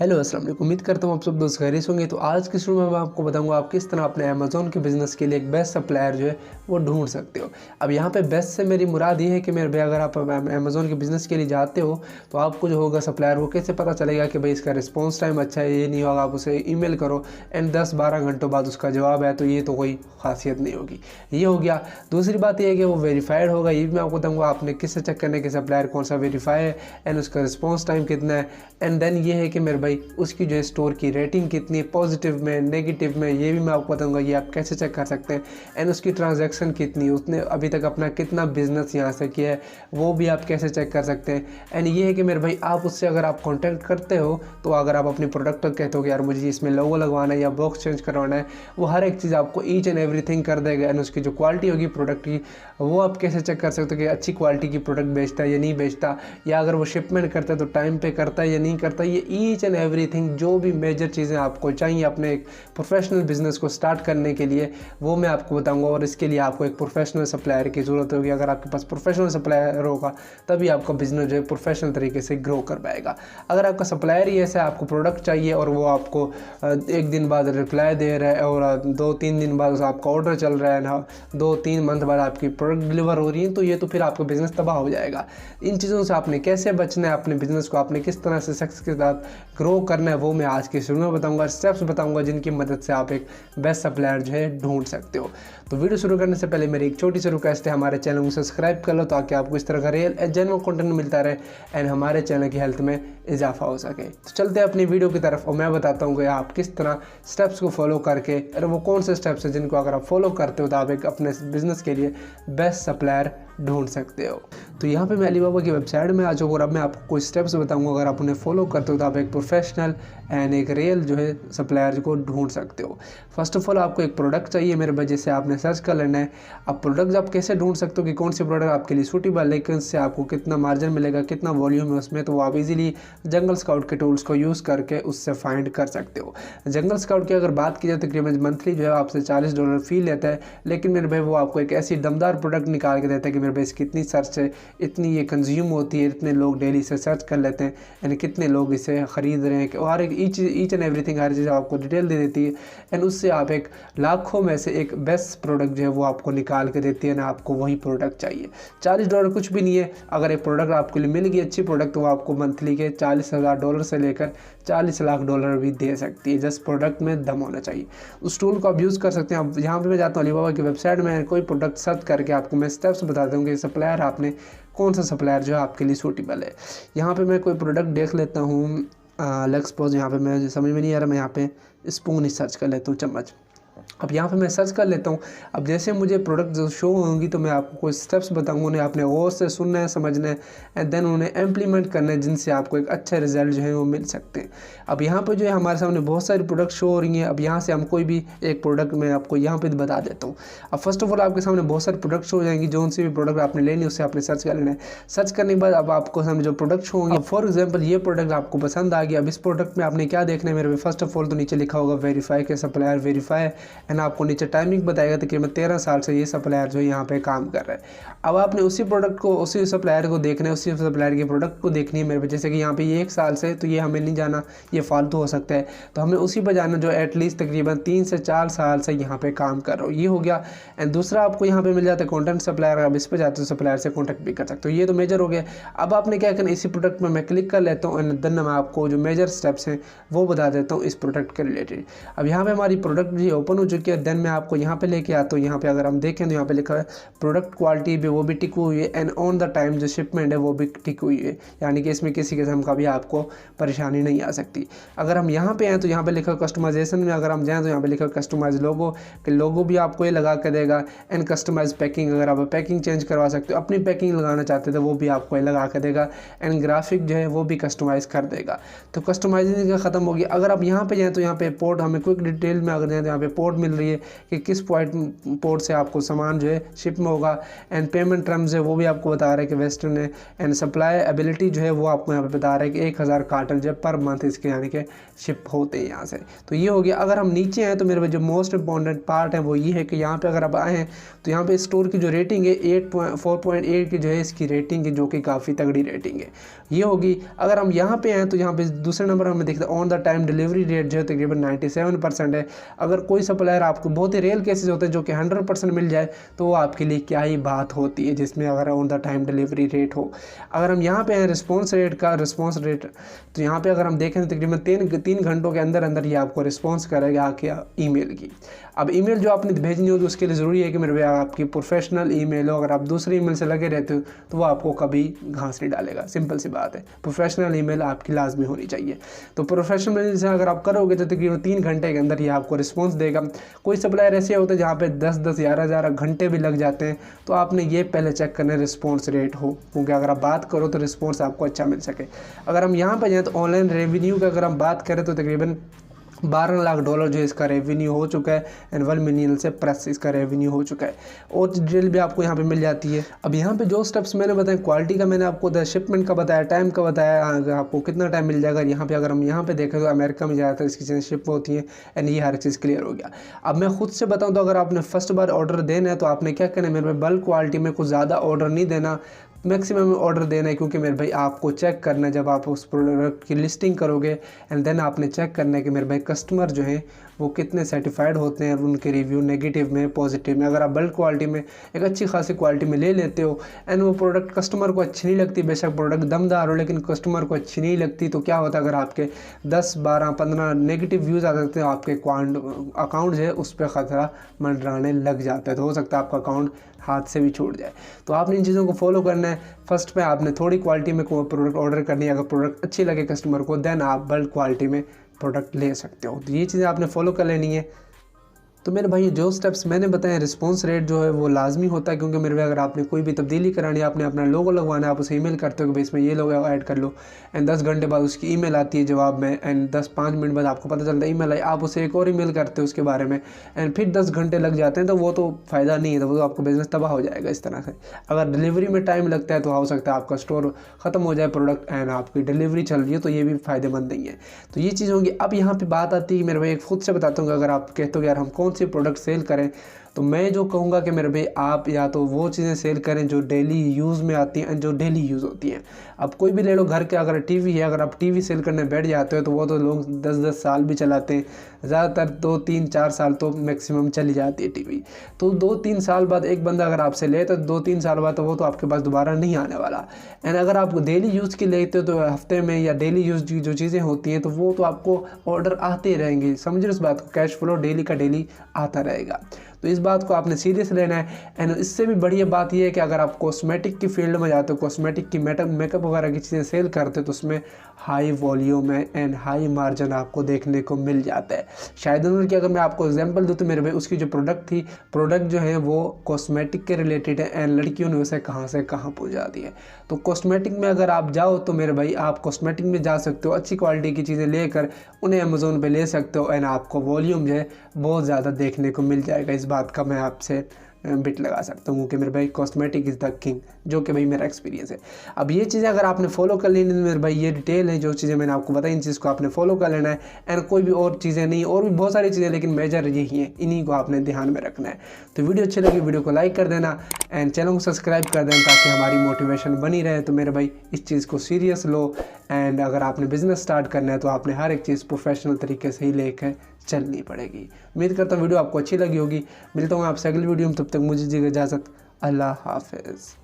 Hello अस्सलाम वालेकुम। उम्मीद करता हूँ आप सब दोस्त खैरियत होंगे। तो आज की शुरू में मैं आपको बताऊंगा आप किस तरह अपने अमेज़ॉन के बिज़नेस के लिए एक बेस्ट सप्लायर जो है वो ढूंढ सकते हो। अब यहाँ पे बेस्ट से मेरी मुराद ये है कि मेरे भाई अगर आप अमेज़ॉन के बिज़नेस के लिए जाते हो तो आपको जो होगा सप्लायर वो कैसे पता चलेगा कि भाई इसका रिस्पॉन्स टाइम अच्छा है, ये नहीं होगा आप उसे ईमेल करो एंड 10-12 घंटों बाद उसका जवाब है, तो ये तो कोई खासियत नहीं होगी। ये हो गया। दूसरी बात ये है कि वो वेरीफाइड होगा। ये भी मैं आपको बताऊँगा आपने किससे चेक करने के सप्लायर कौन सा वेरीफाई है एंड उसका रिस्पॉन्स टाइम कितना है। एंड देन ये है कि मेरे भाई उसकी जो है स्टोर की रेटिंग कितनी है, पॉजिटिव में नेगेटिव में, ये भी मैं आपको बताऊंगा ये आप कैसे चेक कर सकते हैं। एंड उसकी ट्रांजैक्शन कितनी है, उसने अभी तक अपना कितना बिजनेस यहाँ से किया है वो भी आप कैसे चेक कर सकते हैं। एंड ये है कि मेरे भाई आप उससे अगर आप कॉन्टैक्ट करते हो तो अगर आप अपनी प्रोडक्ट तक कहते हो कि यार मुझे इसमें लोगो लगवाना है या बॉक्स चेंज करवाना है, वो हर एक चीज़ आपको ईच एंड एवरीथिंग कर देगा। एंड उसकी जो क्वालिटी होगी प्रोडक्ट की वो आप कैसे चेक कर सकते हो कि अच्छी क्वालिटी की प्रोडक्ट बेचता है या नहीं बेचता, या अगर वो शिपमेंट करता है तो टाइम पे करता है या नहीं करता। ये ईच एंड एवरीथिंग जो भी मेजर चीज़ें आपको चाहिए अपने एक प्रोफेशनल बिजनेस को स्टार्ट करने के लिए वो मैं आपको बताऊंगा। और इसके लिए आपको एक प्रोफेशनल सप्लायर की ज़रूरत होगी। अगर आपके पास प्रोफेशनल सप्लायर होगा तभी आपका बिजनेस जो है प्रोफेशनल तरीके से ग्रो कर पाएगा। अगर आपका सप्लायर ही ऐसा है, आपको प्रोडक्ट चाहिए और वो आपको एक दिन बाद रिप्लाई दे रहा है और 2-3 दिन बाद आपका ऑर्डर चल रहा है ना, 2-3 मंथ बाद आपकी प्रोडक्ट डिलीवर हो रही है, तो ये तो फिर आपका बिज़नेस तबाह हो जाएगा। इन चीज़ों से आपने कैसे बचना है, अपने बिज़नेस को आपने किस तरह से सक्सेस के साथ ग्रो करना है वो मैं आज के शुरू में बताऊंगा, स्टेप्स बताऊंगा जिनकी मदद से आप एक बेस्ट सप्लायर जो है ढूंढ सकते हो। तो वीडियो शुरू करने से पहले मेरी एक छोटी सी रिक्वेस्ट है, हमारे चैनल को सब्सक्राइब कर लो ताकि आपको इस तरह का रियल एंड जेन्युइन कंटेंट मिलता रहे एंड हमारे चैनल की हेल्थ में इजाफा हो सके। तो चलते हैं अपनी वीडियो की तरफ और मैं बताता हूँ कि आप किस तरह स्टेप्स को फॉलो करके, अरे वो कौन से स्टेप्स हैं जिनको अगर आप फॉलो करते हो तो आप एक अपने बिजनेस के लिए बेस्ट सप्लायर ढूंढ सकते हो। तो यहाँ पे मैं अलीबाबा की वेबसाइट में आ चुका और अब मैं आपको कुछ स्टेप्स बताऊंगा। अगर आप उन्हें फॉलो करते हो तो आप एक प्रोफेशनल एंड एक रियल जो है सप्लायर को ढूंढ सकते हो। फर्स्ट ऑफ ऑल आपको एक प्रोडक्ट चाहिए मेरे भाई, जिससे आपने सर्च कर लेना है। अब प्रोडक्ट्स आप कैसे ढूंढ सकते हो कि कौन सी प्रोडक्ट आपके लिए सूटेबल है, इससे आपको कितना मार्जिन मिलेगा, कितना वॉल्यूम है उसमें, तो वो आप इजीली जंगल स्काउट के टूल्स को यूज़ करके उससे फाइंड कर सकते हो। जंगल स्काउट की अगर बात की जाए तो तकरीबन मंथली जो है आपसे $40 फी लेता है, लेकिन मेरे भाई वो आपको एक ऐसी दमदार प्रोडक्ट निकाल के देता है कि मेरे भाई इसकी इतनी सर्च है, इतनी ये कंज्यूम होती है, इतने लोग डेली से सर्च कर लेते हैं, यानी कितने लोग इसे ख़रीद रहे हैं, और एक ईच एंड एवरीथिंग हर चीज़ आपको डिटेल दे देती है। एंड उससे आप एक लाखों में से एक बेस्ट प्रोडक्ट जो है वो आपको निकाल के देती है ना, आपको वही प्रोडक्ट चाहिए। $40 कुछ भी नहीं है। अगर एक प्रोडक्ट आपके लिए मिल गई अच्छी प्रोडक्ट तो वो आपको मंथली के $40,000 से लेकर $40 लाख भी दे सकती है। जस्ट प्रोडक्ट में दम होना चाहिए। उस टूल को आप यूज़ कर सकते हैं। अब यहाँ पे मैं जाता हूँ अलीबाबा की वेबसाइट में, कोई प्रोडक्ट सर्च करके आपको मैं स्टेप्स बताता हूँ कि सप्लायर आपने कौन सा सप्लायर जो है आपके लिए सूटेबल है। यहाँ पे मैं कोई प्रोडक्ट देख लेता हूँ। लेट्स सपोज यहाँ पे मैं समझ में नहीं आ रहा, मैं यहाँ पे स्पून ही सर्च कर लेता हूँ, चम्मच। अब यहाँ पे मैं सर्च कर लेता हूँ। अब जैसे मुझे प्रोडक्ट जो शो होंगी तो मैं आपको कुछ स्टेप्स बताऊँगा, उन्हें आपने गौर से सुनना है, समझना है एंड देन उन्हें इम्प्लीमेंट करना है, जिनसे आपको एक अच्छा रिजल्ट जो है वो मिल सकते हैं। अब यहाँ पे जो है हमारे सामने बहुत सारी प्रोडक्ट शो हो रही हैं। अब यहाँ से हम कोई भी एक प्रोडक्ट मैं आपको यहाँ पर बता देता हूँ। अब फर्स्ट ऑफ ऑल आपके सामने बहुत सारे प्रोडक्ट शो हो जाएंगी, जो उनसे भी प्रोडक्ट आपने लेनी है उससे आपने सर्च कर लेना है। सर्च करने के बाद अब आपको सामने जो प्रोडक्ट शो होंगे, फॉर एग्जाम्पल ये प्रोडक्ट आपको पसंद आ गया। अब इस प्रोडक्ट में आपने क्या देखना है मेरे, फर्स्ट ऑफ ऑल तो नीचे लिखा होगा वेरीफाई के सप्लायर वेरीफाई एंड आपको नीचे टाइमिंग बताएगा तकरीबन 13 साल से ये सप्लायर जो यहाँ पे काम कर रहा है। अब आपने उसी प्रोडक्ट को, उसी सप्लायर को देखना है, उसी सप्लायर के प्रोडक्ट को देखनी है मेरे पे। जैसे कि यहाँ पे ये 1 साल से, तो ये हमें नहीं जाना, ये फालतू हो सकता है, तो हमें उसी पर जाना जो एटलीस्ट तकरीबन 3 से 4 साल से यहाँ पे काम कर रहा हो। ये हो गया। एंड दूसरा आपको यहाँ पे मिल जाता है कॉन्टेंट सप्लायर। आप इस पर जाते हो सप्लायर से कॉन्टैक्ट भी कर सकते हो। ये तो मेजर हो गया। अब आपने क्या करना, इसी प्रोडक्ट में मैं क्लिक कर लेता हूँ एंड देन मैं आपको जो मेजर स्टेप्स हैं वो बता देता हूँ इस प्रोडक्ट के रिलेटेड। अब यहाँ पे हमारी प्रोडक्ट भी ओपन हो चुकी है। देन मैं आपको यहाँ पे लेके आता हूँ। यहाँ पे अगर हम देखें तो यहाँ पे लिखा है प्रोडक्ट क्वालिटी भी वो भी टिकी हुई है एंड ऑन द टाइम जो शिपमेंट है वो भी टिकी हुई है, यानी कि इसमें किसी किस्म का भी आपको परेशानी नहीं आ सकती। अगर हम यहाँ पे आए तो यहाँ पे लिखा कस्टमाइजेशन में अगर हम जाएँ तो यहाँ पे लिखा कस्टमाइज लोगो, कि लोगो भी आपको ये लगा के देगा। एंड कस्टमाइज पैकिंग, अगर आप पैकिंग चेंज करवा सकते हो, अपनी पैकिंग लगाना चाहते थे वो भी आपको ये लगा के देगा। एंड ग्राफिक जो है वो भी कस्टमाइज़ कर देगा। तो कस्टमाइजिंग का ख़त्म हो गया। अगर आप यहाँ पे जाएँ तो यहाँ पे पोर्ट, हमें क्विक डिटेल में अगर जाएँ तो यहाँ पे पोर्ट पोर्ट मिल रही है कि किस पोर्ट से आपको सामान जो है शिप में होगा। एंड पेमेंट टर्म्स है वो भी आपको बता रहा है कि वेस्टर्न है। एंड सप्लाई एबिलिटी जो है वो आपको यहाँ पे बता रहा है कि 1000 कार्टन जो पर मंथ इसके यानी कि शिप होते हैं यहाँ से। तो ये हो गया। अगर हम नीचे हैं तो मेरे पास जो मोस्ट इंपॉर्टेंट पार्ट है वो ये है कि यहाँ पे अगर आप आए हैं तो यहाँ पे स्टोर की जो रेटिंग है 4.8 की जो है इसकी रेटिंग है, जो कि काफ़ी तगड़ी रेटिंग है ये होगी। अगर हम यहाँ पे हैं तो यहाँ पे दूसरे नंबर हमें देखते हैं on the time delivery rate जो है तकरीबन 97% है। अगर कोई सप्लायर आपको बहुत ही रेयर केसेस होते हैं जो कि 100% मिल जाए तो वो आपके लिए क्या ही बात होती है, जिसमें अगर on the time delivery rate हो। अगर हम यहाँ पे हैं रिस्पॉन्स रेट तो यहाँ पे अगर हम देखें तो तकरीबन 3 घंटों के अंदर अंदर ये आपको रिस्पॉन्स करेगा आके ईमेल की। अब ईमेल जो आपने भेजनी होगी उसके लिए ज़रूरी है कि मेरे भैया आपकी प्रोफेशनल ईमेल हो। अगर आप दूसरी ईमेल से लगे रहते हो तो वो आपको कभी घास नहीं डालेगा, सिंपल सी बात है। प्रोफेशनल ईमेल आपकी लाजमी होनी चाहिए। तो प्रोफेशनल से अगर आप करोगे तो तकरीबन 3 घंटे के अंदर ये आपको रिस्पॉन्स देगा। कोई सप्लायर ऐसे होते हैं जहाँ पे 10-10 11 घंटे भी लग जाते हैं, तो आपने ये पहले चेक करना है रिस्पॉन्स रेट हो, क्योंकि अगर आप बात करो तो रिस्पॉन्स आपको अच्छा मिल सके। अगर हम यहाँ पर जाएँ तो ऑनलाइन रेवेन्यू का अगर हम बात करें तो तकरीबन $12 लाख जो इसका रेवेन्यू हो चुका है। एंड 1 मिलियन से प्लस इसका रेवेन्यू हो चुका है। और डिटेल भी आपको यहाँ पे मिल जाती है। अब यहाँ पे जो स्टेप्स मैंने बताए, क्वालिटी का मैंने आपको बताया, शिपमेंट का बताया, टाइम का बताया, आपको कितना टाइम मिल जाएगा। यहाँ पे अगर हम यहाँ पे देखें तो अमेरिका में ज़्यादातर इसकी चीज़ें शिप होती हैं। एंड ये हर चीज़ क्लियर हो गया। अब मैं खुद से बताऊँ तो अगर आपने फर्स्ट बार ऑर्डर देना है तो आपने क्या करना है, मेरे में बल्क क्वालिटी में कुछ ज़्यादा ऑर्डर नहीं देना, मैक्सिमम ऑर्डर देना है। क्योंकि मेरे भाई आपको चेक करना है जब आप उस प्रोडक्ट की लिस्टिंग करोगे एंड देन आपने चेक करना है कि मेरे भाई कस्टमर जो हैं वो कितने सेटिस्फाइड होते हैं, उनके रिव्यू नेगेटिव में पॉजिटिव में। अगर आप बल्क क्वालिटी में एक अच्छी खासी क्वालिटी में ले लेते हो एंड वो प्रोडक्ट कस्टमर को अच्छी नहीं लगती, बेशक प्रोडक्ट दमदार हो लेकिन कस्टमर को अच्छी नहीं लगती, तो क्या होता है, अगर आपके 10, 12, 15 नेगेटिव व्यूज़ आ जाते हैं आपके अकाउंट जो है उस पर ख़तरा मंडराने लग जाता है। तो हो सकता है आपका अकाउंट हाथ से भी छूट जाए। तो आपने इन चीज़ों को फॉलो करना है। फर्स्ट में आपने थोड़ी क्वालिटी में प्रोडक्ट ऑर्डर करनी है। अगर प्रोडक्ट अच्छी लगे कस्टमर को देन आप बल्क क्वालिटी में प्रोडक्ट ले सकते हो। तो ये चीज़ें आपने फॉलो कर लेनी है। तो मेरे भाई जो स्टेप्स मैंने बताए, रिस्पॉन्स रेट जो है वो लाजमी होता है, क्योंकि मेरे भाई अगर आपने कोई भी तब्दीली करानी है, आपने अपना लोगो लगवाना है, आप उसे ईमेल करते हो कि भाई इसमें ये लोगो ऐड कर लो। एंड 10 घंटे बाद उसकी ईमेल आती है जवाब में। एंड 10-5 मिनट बाद आपको पता चलता है ईमेल आई, आप उसे एक और ईमेल करते हो उसके बारे में। एंड फिर 10 घंटे लग जाते हैं, तो वो तो फ़ायदा नहीं है, तो वो तो आपको बिज़नेस तबाह हो जाएगा इस तरह से। अगर डिलीवरी में टाइम लगता है तो हो सकता है आपका स्टोर ख़त्म हो जाए प्रोडक्ट एंड आपकी डिलीवरी चल रही है, तो ये भी फ़ायदेमंद नहीं है। तो ये चीज़ होंगी। अब यहाँ पर बात आती है मेरे भाई, खुद से बताता हूँ कि अगर आप कहते हो यार हम कौन सी प्रोडक्ट सेल करें, तो मैं जो कहूँगा कि मेरे भाई आप या तो वो चीज़ें सेल करें जो डेली यूज़ में आती हैं, जो डेली यूज़ होती हैं। अब कोई भी ले लो, घर के अगर टीवी है, अगर आप टीवी सेल करने बैठ जाते हो तो वो तो लोग 10-10 साल भी चलाते हैं, ज़्यादातर 2-3-4 साल तो मैक्सिमम चली जाती है टीवी। तो 2-3 साल बाद एक बंदा अगर आपसे ले तो 2-3 साल बाद तो वो तो आपके पास दोबारा नहीं आने वाला। एंड अगर आप डेली यूज़ की लेते हो तो हफ्ते में या डेली यूज़ की जो चीज़ें होती हैं तो वो तो आपको ऑर्डर आते रहेंगे। समझो इस बात को, कैश फ्लो डेली का डेली आता रहेगा। तो इस बात को आपने सीरियस लेना है। एंड इससे भी बढ़िया बात यह है कि अगर आप कॉस्मेटिक की फील्ड में जाते हो, कॉस्मेटिक की मेकअप वगैरह की चीज़ें सेल करते हो, तो उसमें हाई वॉल्यूम है एंड हाई मार्जिन आपको देखने को मिल जाता है। शायद उन्होंने कि अगर मैं आपको एग्जांपल दूँ तो मेरे भाई उसकी जो प्रोडक्ट जो है वो कॉस्मेटिक के रिलेटेड है एंड लड़कियों ने उसे कहाँ से कहाँ पहुँचा दी है। तो कॉस्मेटिक में अगर आप जाओ तो मेरे भाई आप कॉस्मेटिक में जा सकते हो, अच्छी क्वालिटी की चीज़ें लेकर उन्हें अमेज़ोन पे ले सकते हो एंड आपको वॉल्यूम जो है बहुत ज़्यादा देखने को मिल जाएगा। इस बात का मैं आपसे बिट लगा सकता हूँ कि मेरे भाई कॉस्मेटिक इज़ द किंग, जो कि भाई मेरा एक्सपीरियंस है। अब ये चीज़ें अगर आपने फॉलो कर लेनी तो मेरे भाई ये डिटेल है जो चीज़ें मैंने आपको बताई, इन चीज़ को आपने फॉलो कर लेना है। एंड कोई भी और चीज़ें नहीं, और भी बहुत सारी चीज़ें, लेकिन मेजर यही हैं, इन्हीं को आपने ध्यान में रखना है। तो वीडियो अच्छी लगी वीडियो को लाइक कर देना एंड चैनल को सब्सक्राइब कर देना ताकि हमारी मोटिवेशन बनी रहे। तो मेरे भाई इस चीज़ को सीरियस लो। एंड अगर आपने बिज़नेस स्टार्ट करना है तो आपने हर एक चीज़ प्रोफेशनल तरीके से ही लेकर चलनी पड़ेगी। उम्मीद करता हूँ वीडियो आपको अच्छी लगी होगी। मिलता हूँ आपसे अगली वीडियो में, तब तक मुझे दीजिए इजाज़त। अल्लाह हाफ़िज़।